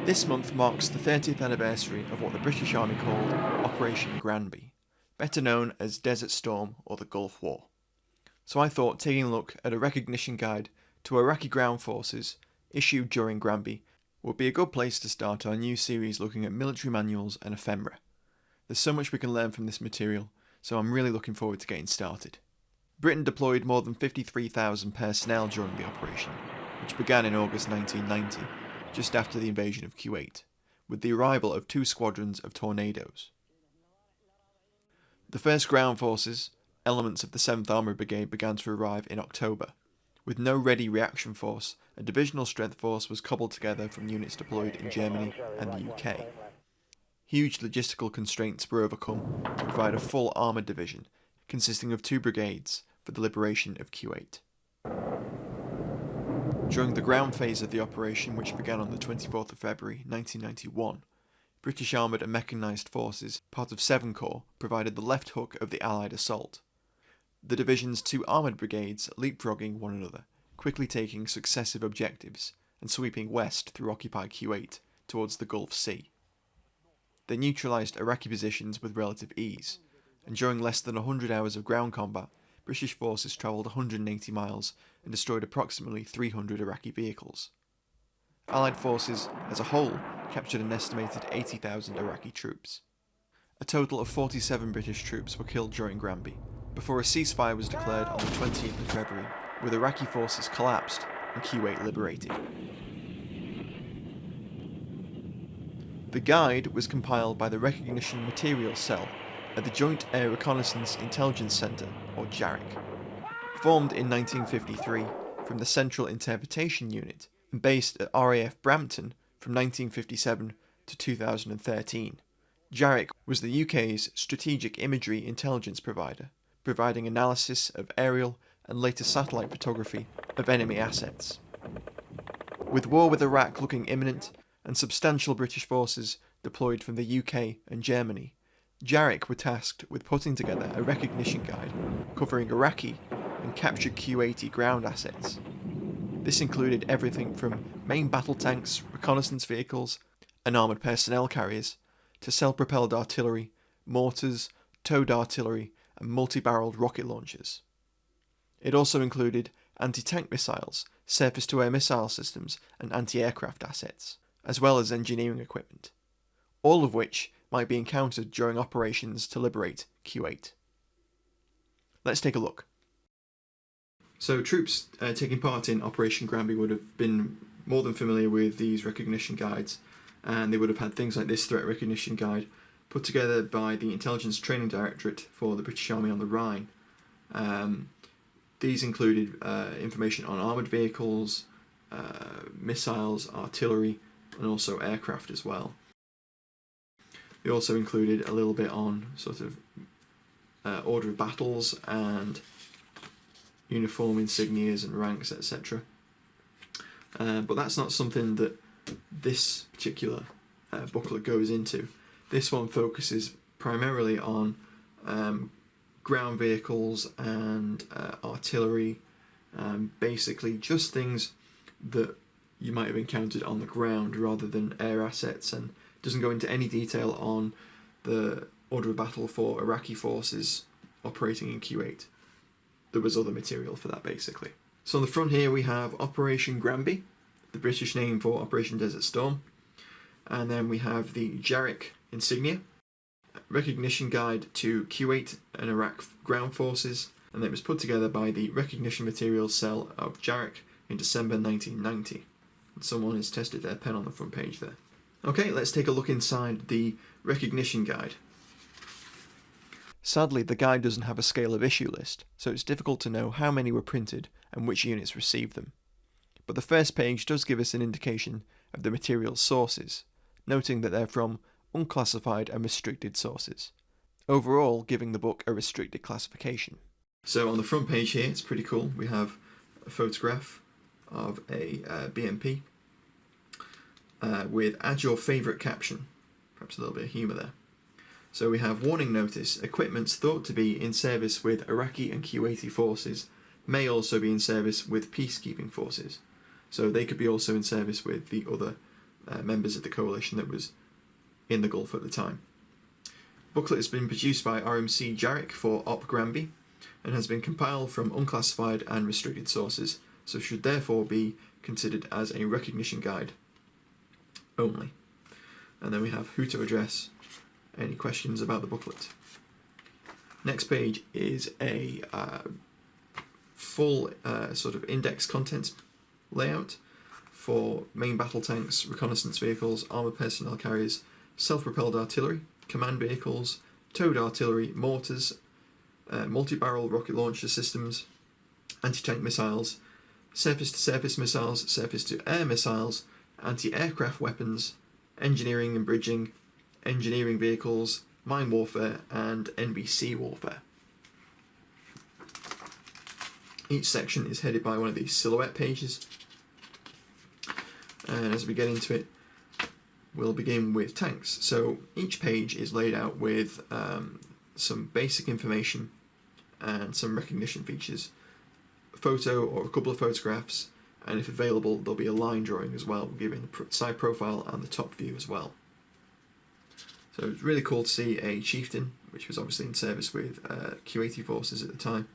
This month marks the 30th anniversary of what the British Army called Operation Granby, better known as Desert Storm or the Gulf War. So I thought taking a look at a recognition guide to Iraqi Ground Forces issued during Granby would be a good place to start our new series looking at military manuals and ephemera. There's so much we can learn from this material, so I'm really looking forward to getting started. Britain deployed more than 53,000 personnel during the operation, which began in August 1990, just after the invasion of Kuwait, with the arrival of 2 squadrons of Tornadoes. The first ground forces, elements of the 7th Armoured Brigade, began to arrive in October. With no ready reaction force, a divisional strength force was cobbled together from units deployed in Germany and the UK. Huge logistical constraints were overcome to provide a full armoured division, consisting of 2 brigades, for the liberation of Kuwait. During the ground phase of the operation, which began on the 24th of February 1991, British Armoured and Mechanised Forces, part of 7 Corps, provided the left hook of the Allied assault. The division's 2 armoured brigades leapfrogging one another, quickly taking successive objectives and sweeping west through occupied Kuwait towards the Gulf Sea. They neutralised Iraqi positions with relative ease, and during less than 100 hours of ground combat, British forces travelled 180 miles and destroyed approximately 300 Iraqi vehicles. Allied forces, as a whole, captured an estimated 80,000 Iraqi troops. A total of 47 British troops were killed during Granby, before a ceasefire was declared on the 20th of February, with Iraqi forces collapsed and Kuwait liberated. The guide was compiled by the Recognition Materials Cell at the Joint Air Reconnaissance Intelligence Centre, or JARIC, formed in 1953 from the Central Interpretation Unit and based at RAF Brampton from 1957 to 2013. JARIC was the UK's strategic imagery intelligence provider, providing analysis of aerial and later satellite photography of enemy assets. With war with Iraq looking imminent and substantial British forces deployed from the UK and Germany, JARIC were tasked with putting together a recognition guide covering Iraqi and captured Kuwaiti ground assets. This included everything from main battle tanks, reconnaissance vehicles, and armoured personnel carriers, to self-propelled artillery, mortars, towed artillery, and multi-barrelled rocket launchers. It also included anti-tank missiles, surface-to-air missile systems, and anti-aircraft assets, as well as engineering equipment, all of which might be encountered during operations to liberate Kuwait. Let's take a look. So troops taking part in Operation Granby would have been more than familiar with these recognition guides, and they would have had things like this threat recognition guide put together by the Intelligence Training Directorate for the British Army on the Rhine. These included information on armoured vehicles, missiles, artillery, and also aircraft as well. They also included a little bit on sort of order of battles and uniform insignias and ranks, etc. But that's not something that this particular booklet goes into. This one focuses primarily on ground vehicles and artillery, basically just things that you might have encountered on the ground rather than air assets, and doesn't go into any detail on the order of battle for Iraqi forces operating in Kuwait. There was other material for that basically. So on the front here we have Operation Granby, the British name for Operation Desert Storm, and then we have the JARIC insignia, recognition guide to Kuwait and Iraq ground forces, and it was put together by the Recognition Materials Cell of JARIC in December 1990. And someone has tested their pen on the front page there. Okay, let's take a look inside the recognition guide. Sadly, the guide doesn't have a scale of issue list, so it's difficult to know how many were printed and which units received them. But the first page does give us an indication of the material's sources, noting that they're from unclassified and restricted sources, overall giving the book a restricted classification. So on the front page here, it's pretty cool. We have a photograph of a BMP with "Add your favourite caption," perhaps a little bit of humour there. So we have warning notice: equipments thought to be in service with Iraqi and Kuwaiti forces may also be in service with peacekeeping forces. So they could be also in service with the other members of the coalition that was in the Gulf at the time. The booklet has been produced by RMC JARIC for Op Granby and has been compiled from unclassified and restricted sources, so should therefore be considered as a recognition guide only. And then we have who to address any questions about the booklet. Next page is a full sort of index contents layout for main battle tanks, reconnaissance vehicles, armoured personnel carriers, self-propelled artillery, command vehicles, towed artillery, mortars, multi-barrel rocket launcher systems, anti-tank missiles, surface-to-surface missiles, surface-to-air missiles, anti-aircraft weapons, engineering and bridging, engineering vehicles, mine warfare, and NBC warfare. Each section is headed by one of these silhouette pages, and as we get into it, we'll begin with tanks. So each page is laid out with some basic information and some recognition features, a photo or a couple of photographs, and if available there'll be a line drawing as well, giving the side profile and the top view as well. So it's really cool to see a chieftain, which was obviously in service with Kuwaiti forces at the time,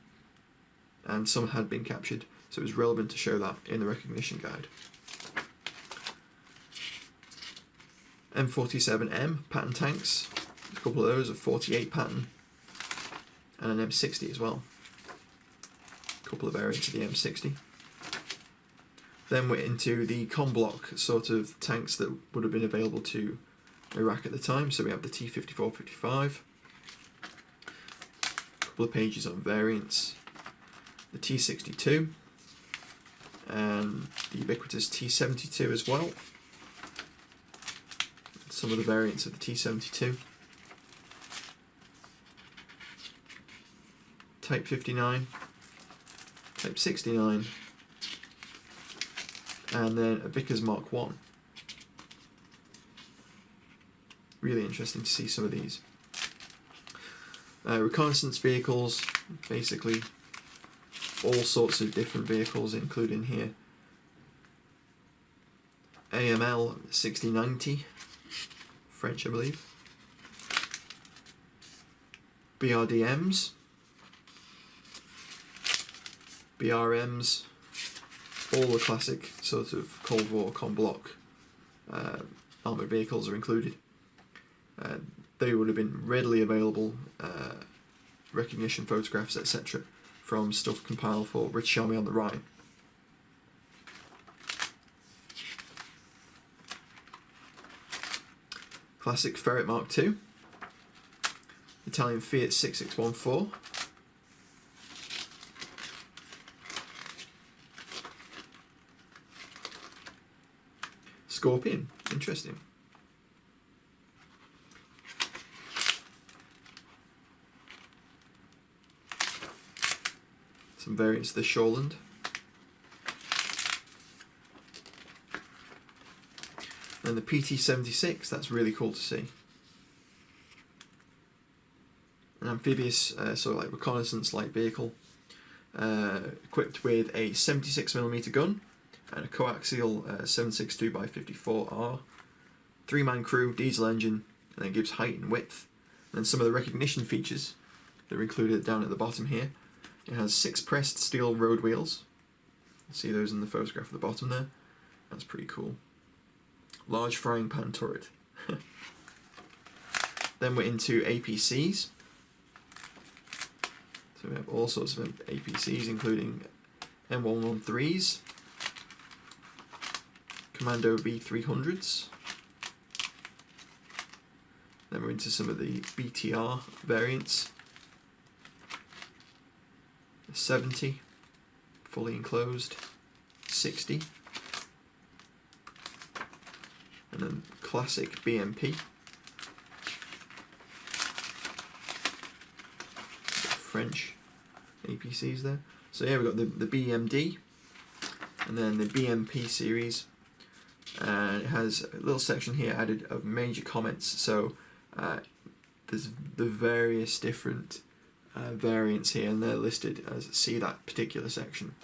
and some had been captured, so it was relevant to show that in the recognition guide. M47M pattern tanks, a couple of those, a 48 pattern, and an M60 as well. A couple of variants of the M60. Then we're into the con block sort of tanks that would have been available to Iraq at the time. So we have the T-54-55, a couple of pages on variants, the T-62, and the ubiquitous T-72 as well. Some of the variants of the T-72. Type 59, Type 69, and then a Vickers Mark 1. Really interesting to see some of these. Reconnaissance vehicles, basically all sorts of different vehicles included in here. AML 6090, French I believe. BRDMs, BRMs, all the classic sort of Cold War con block armoured vehicles are included. They would have been readily available, recognition photographs, etc., from stuff compiled for British Army on the Rhine. Classic Ferret Mark II, Italian Fiat 6614, Scorpion, interesting. Some variants of the Shoreland. And the PT-76, that's really cool to see. An amphibious, sort of like reconnaissance light vehicle, equipped with a 76mm gun and a coaxial 762x54R, 3-man crew, diesel engine, and then gives height and width. And then some of the recognition features that are included down at the bottom here. It has 6 pressed steel road wheels. You see those in the photograph at the bottom there. That's pretty cool. Large frying pan turret. Then we're into APCs. So we have all sorts of APCs, including M113s, Commando V300s. Then we're into some of the BTR variants. The 70, fully enclosed, 60. And then classic BMP. French APCs there. So yeah, we've got the BMD and then the BMP series, and it has a little section here added of major comments. So there's the various different variants here, and they're listed as see that particular section.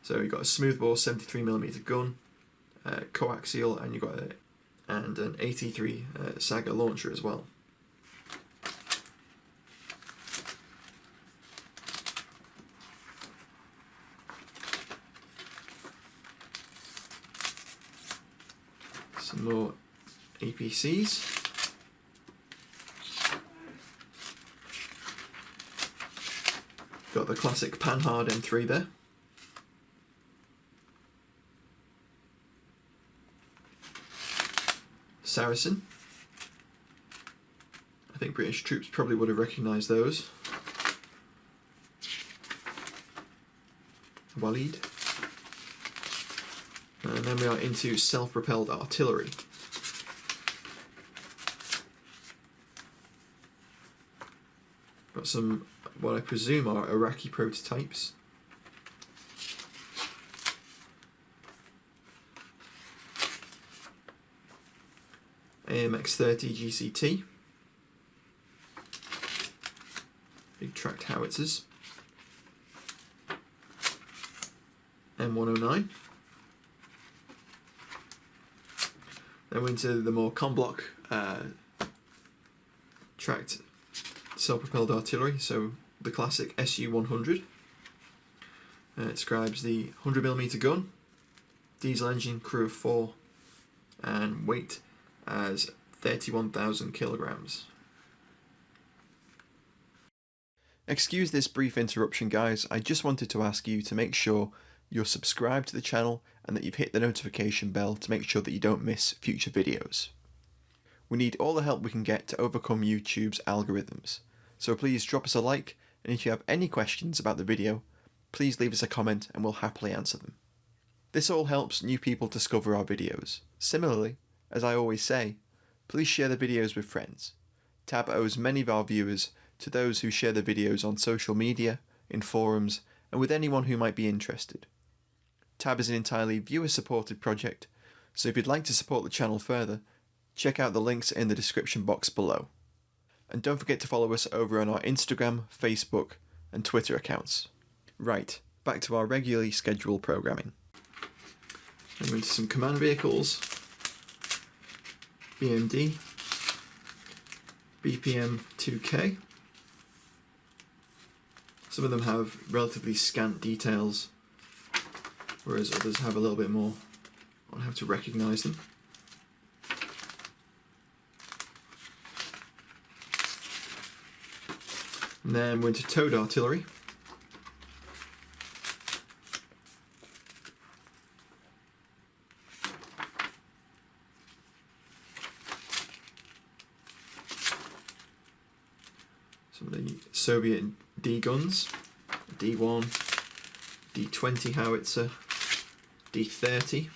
So you've got a smoothbore 73mm gun, coaxial, and you've got and an AT3 Saga launcher as well. Some more APCs. Got the classic Panhard M3 there. Saracen. I think British troops probably would have recognised those. Walid. And then we are into self-propelled artillery. Got some, what I presume are Iraqi prototypes. AMX-30 GCT. Big tracked howitzers. M109. Then we're into the more con-block tracked self-propelled artillery, so the classic SU-100. It describes the 100mm gun, diesel engine, crew of 4, and weight as 31,000 kilograms. Excuse this brief interruption, guys. I just wanted to ask you to make sure you're subscribed to the channel and that you've hit the notification bell to make sure that you don't miss future videos. We need all the help we can get to overcome YouTube's algorithms, so please drop us a like, and if you have any questions about the video, please leave us a comment and we'll happily answer them. This all helps new people discover our videos. Similarly, as I always say, please share the videos with friends. Tab owes many of our viewers to those who share the videos on social media, in forums, and with anyone who might be interested. Tab is an entirely viewer-supported project, so if you'd like to support the channel further, check out the links in the description box below. And don't forget to follow us over on our Instagram, Facebook, and Twitter accounts. Right, back to our regularly scheduled programming. And we're into some command vehicles. BMD, BPM 2K. Some of them have relatively scant details, whereas others have a little bit more on how to recognise them. And then we're into towed artillery. Some of the Soviet D guns, D1, D20 howitzer, D30,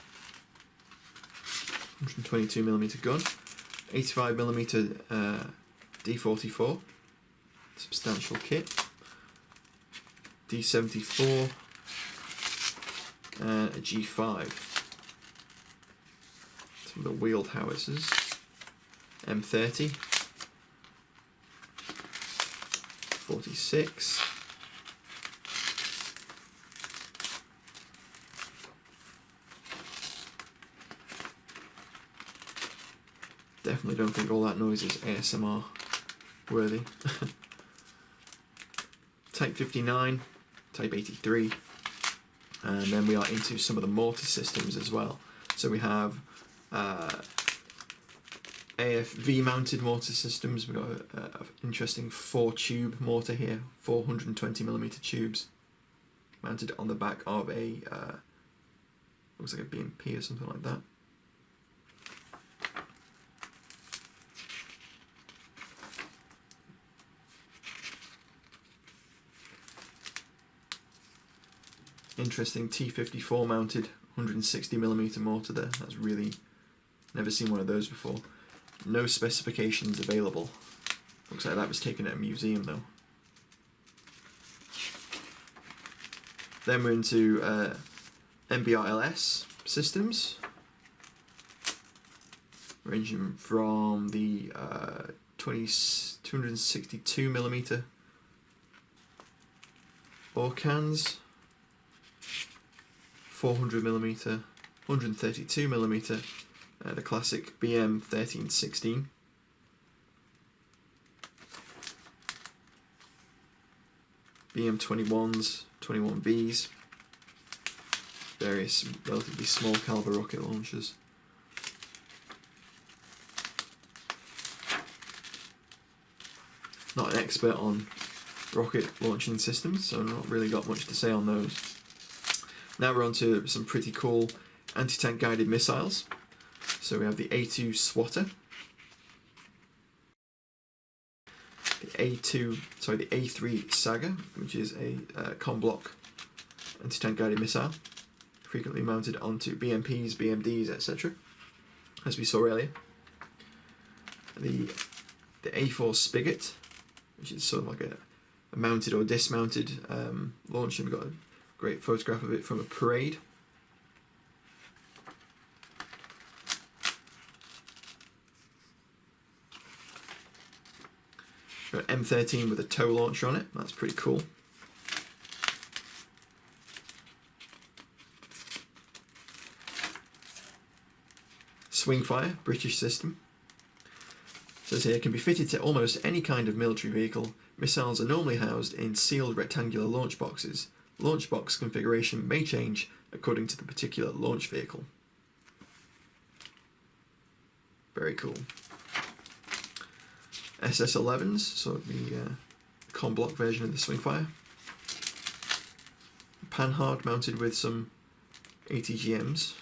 122mm gun, 85mm D44, substantial kit, D74, and a G5. Some of the wheeled howitzers, M30, 46, definitely don't think all that noise is ASMR worthy. Type 59, Type 83, and then we are into some of the mortar systems as well. So we have AFV mounted mortar systems. We've got an interesting 4-tube mortar here, 420mm tubes, mounted on the back of a, looks like a BMP or something like that. Interesting T54 mounted 160mm mortar there. That's really, never seen one of those before. No specifications available. Looks like that was taken at a museum though. Then we're into MBRLS systems, ranging from the 262mm Orcans, 400mm, 132mm, the classic BM-1316. BM-21s, 21Bs, various relatively small caliber rocket launchers. Not an expert on rocket launching systems, so I've not really got much to say on those. Now we're on to some pretty cool anti-tank guided missiles. So we have the A2 Swatter, the A3 Saga, which is a com-block anti-tank guided missile, frequently mounted onto BMPs, BMDs, etc., as we saw earlier. The A4 Spigot, which is sort of like a mounted or dismounted launcher. We've got a great photograph of it from a parade. Got an M13 with a tow launcher on it. That's pretty cool. Swingfire, British system. Says here, can be fitted to almost any kind of military vehicle. Missiles are normally housed in sealed rectangular launch boxes. Launch box configuration may change according to the particular launch vehicle. Very cool. SS11s, so the com-block version of the Swingfire. Panhard mounted with some ATGMs.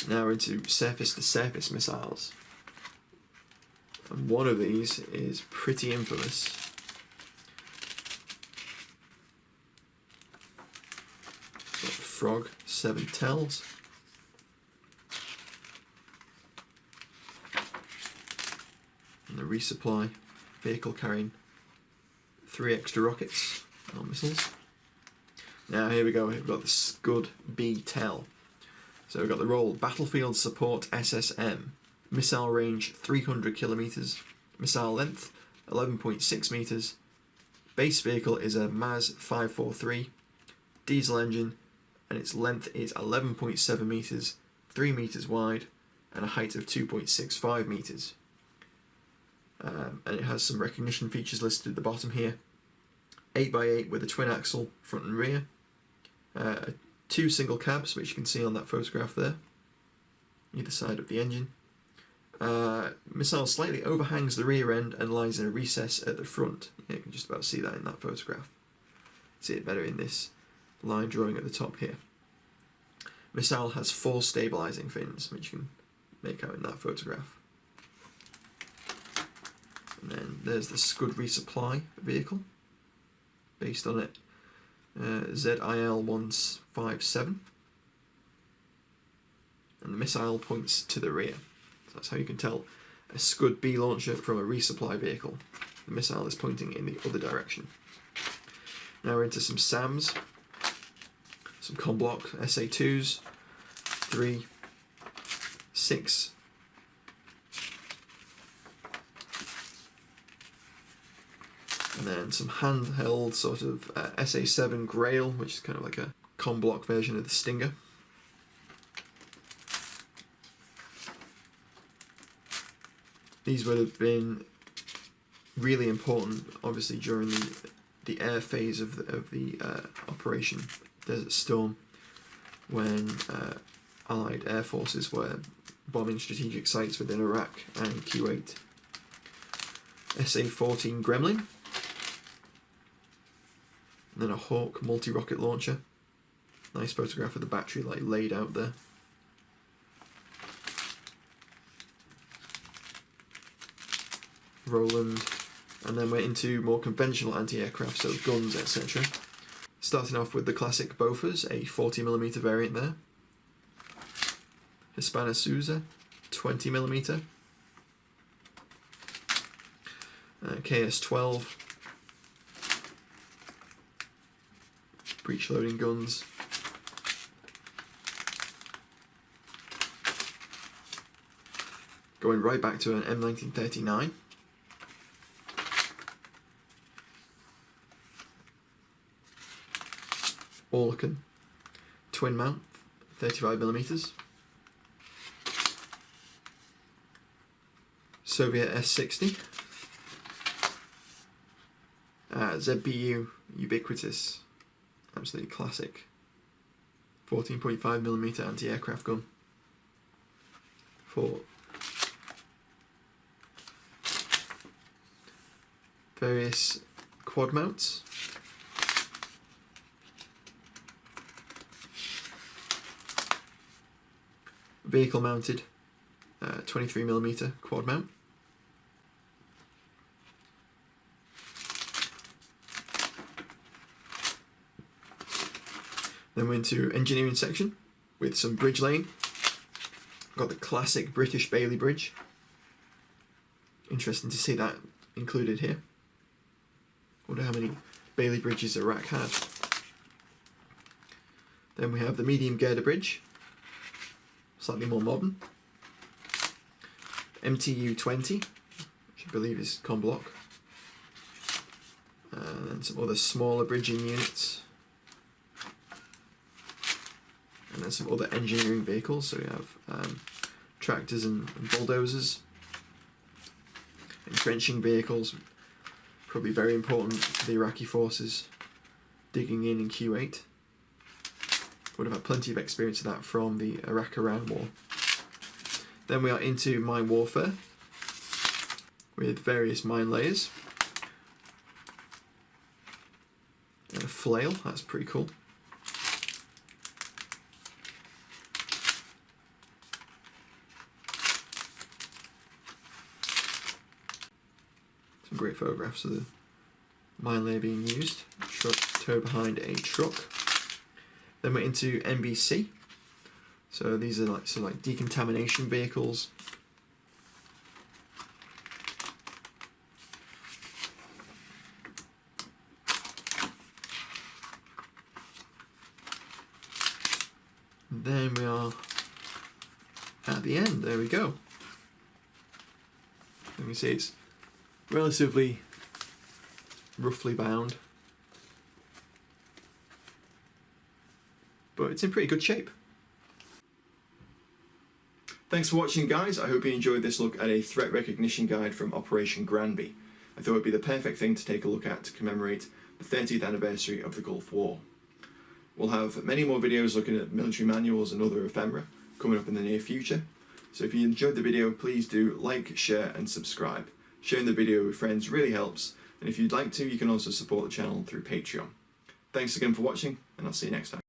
Now we're into surface-to-surface missiles. And one of these is pretty infamous. Got the Frog 7 Tells. And the resupply vehicle carrying 3 extra rockets or missiles. Now here we go, we've got the Scud B Tel. So we've got the Royal Battlefield Support SSM. Missile range 300 kilometers. Missile length 11.6 meters. Base vehicle is a MAZ 543 diesel engine, and its length is 11.7 meters, 3 meters wide, and a height of 2.65 meters. And it has some recognition features listed at the bottom here. 8x8 with a twin axle front and rear. 2 single cabs, which you can see on that photograph there, either side of the engine. Missile slightly overhangs the rear end and lies in a recess at the front. You can just about see that in that photograph. See it better in this line drawing at the top here. Missile has 4 stabilizing fins, which you can make out in that photograph. And then there's the Scud resupply vehicle, based on it. ZIL 157, and the missile points to the rear. So that's how you can tell a Scud B launcher from a resupply vehicle. The missile is pointing in the other direction. Now we're into some SAMs, some com-block SA2s, 3, 6, and then some handheld sort of SA7 Grail, which is kind of like a com-block version of the Stinger. These would have been really important, obviously, during the air phase of the Operation Desert Storm, when Allied air forces were bombing strategic sites within Iraq and Kuwait. SA-14 Gremlin. And then a Hawk multi-rocket launcher. Nice photograph of the battery laid out there. Roland. And then we're into more conventional anti-aircraft, so guns, etc. Starting off with the classic Bofors, a 40mm variant there. Hispana Suiza, 20mm. KS-12. Breech loading guns. Going right back to an M1939. Orlecan twin mount, 35mm. Soviet S-60. ZBU Ubiquitous, absolutely classic. 14.5mm anti-aircraft gun for various quad mounts. Vehicle mounted 23mm quad mount. Then we're into engineering section with some bridge laying. Got the classic British Bailey Bridge. Interesting to see that included here. Wonder how many Bailey bridges Iraq had. Then we have the medium girder bridge, slightly more modern. MTU 20, which I believe is con block. And then some other smaller bridging units. And then some other engineering vehicles, so we have tractors and bulldozers, entrenching vehicles, probably very important for the Iraqi forces digging in Kuwait. Would have had plenty of experience of that from the Iraq-Iran war. Then we are into mine warfare with various mine layers and a flail, that's pretty cool. Some great photographs of the mine layer being used. Truck towed behind a truck. Then we're into NBC. So these are like decontamination vehicles. And then we are at the end. There we go. Let me see, it's relatively roughly bound, but it's in pretty good shape. Thanks for watching, guys. I hope you enjoyed this look at a threat recognition guide from Operation Granby. I thought it would be the perfect thing to take a look at to commemorate the 30th anniversary of the Gulf War. We'll have many more videos looking at military manuals and other ephemera coming up in the near future. So if you enjoyed the video, please do like, share and subscribe. Sharing the video with friends really helps, and if you'd like to, you can also support the channel through Patreon. Thanks again for watching, and I'll see you next time.